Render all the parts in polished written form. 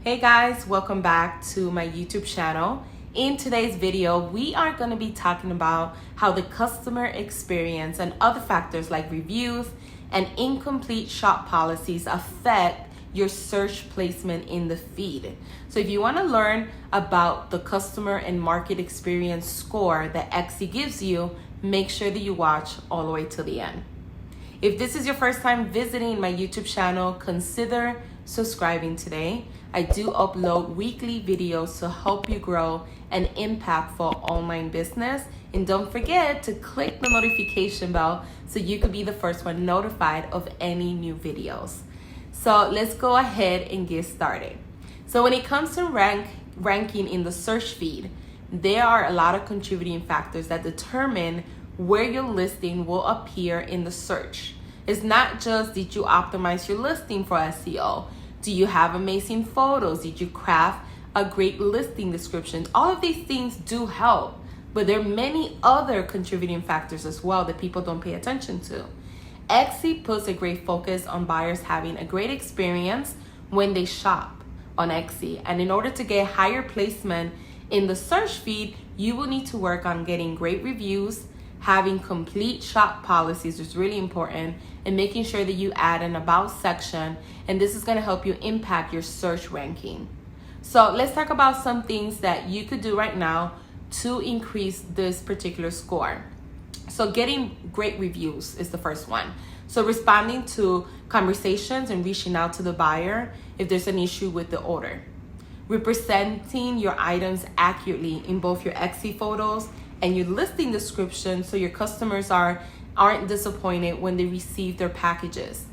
Hey guys, welcome back to my YouTube channel. In today's video, we are going to be talking about how the customer experience and other factors like reviews and incomplete shop policies affect your search placement in the feed. So if you want to learn about the customer and market experience score that Etsy gives you, make sure that you watch all the way to the end. If this is your first time visiting my YouTube channel, consider subscribing today. I do upload weekly videos to help you grow an impactful online business. And don't forget to click the notification bell so you could be the first one notified of any new videos. So let's go ahead and get started. So when it comes to ranking in the search feed, there are a lot of contributing factors that determine where your listing will appear in the search. It's not just did you optimize your listing for SEO? Do you have amazing photos? Did you craft a great listing description? All of these things do help, but there are many other contributing factors as well that people don't pay attention to. Etsy puts a great focus on buyers having a great experience when they shop on Etsy. And in order to get higher placement in the search feed, you will need to work on getting great reviews, having complete shop policies is really important, and making sure that you add an about section, and this is going to help you impact your search ranking. So let's talk about some things that you could do right now to increase this particular score. So getting great reviews is the first one. So responding to conversations and reaching out to the buyer if there's an issue with the order. Representing your items accurately in both your Etsy photos and your listing description so your customers aren't disappointed when they receive their packages.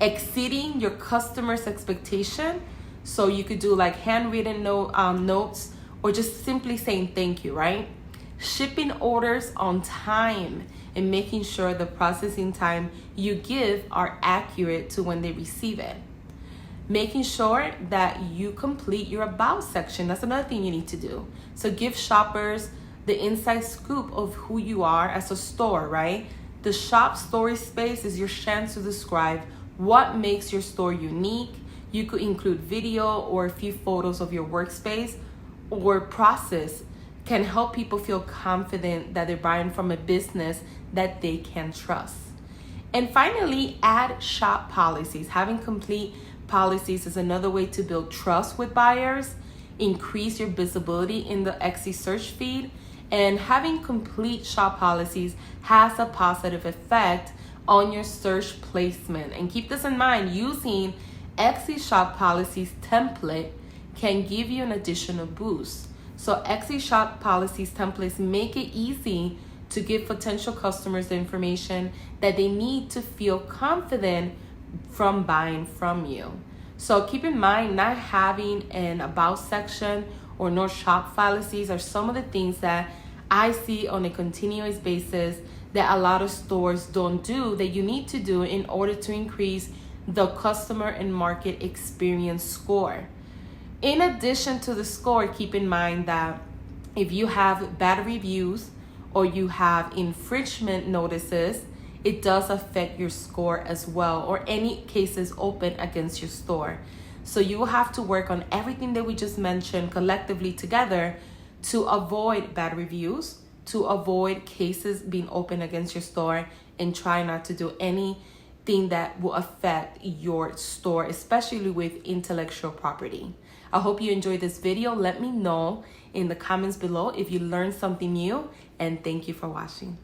Exceeding your customers' expectation, so you could do like handwritten notes or just simply saying thank you, right? Shipping orders on time and making sure the processing time you give are accurate to when they receive it. Making sure that you complete your about section. That's another thing you need to do. So give shoppers the inside scoop of who you are as a store, right? The shop story space is your chance to describe what makes your store unique. You could include video or a few photos of your workspace or process can help people feel confident that they're buying from a business that they can trust. And finally, add shop policies. Having complete policies is another way to build trust with buyers, increase your visibility in the Etsy search feed, and having complete shop policies has a positive effect on your search placement. And keep this in mind, using Etsy shop policies template can give you an additional boost. So Etsy shop policies templates make it easy to give potential customers the information that they need to feel confident from buying from you. So keep in mind, not having an about section or no shop policies are some of the things that I see on a continuous basis that a lot of stores don't do, that you need to do in order to increase the customer and market experience score. In addition to the score, keep in mind that if you have bad reviews or you have infringement notices, it does affect your score as well, or any cases open against your store. So you will have to work on everything that we just mentioned collectively together to avoid bad reviews, to avoid cases being open against your store, and try not to do anything that will affect your store, especially with intellectual property. I hope you enjoyed this video. Let me know in the comments below if you learned something new, and thank you for watching.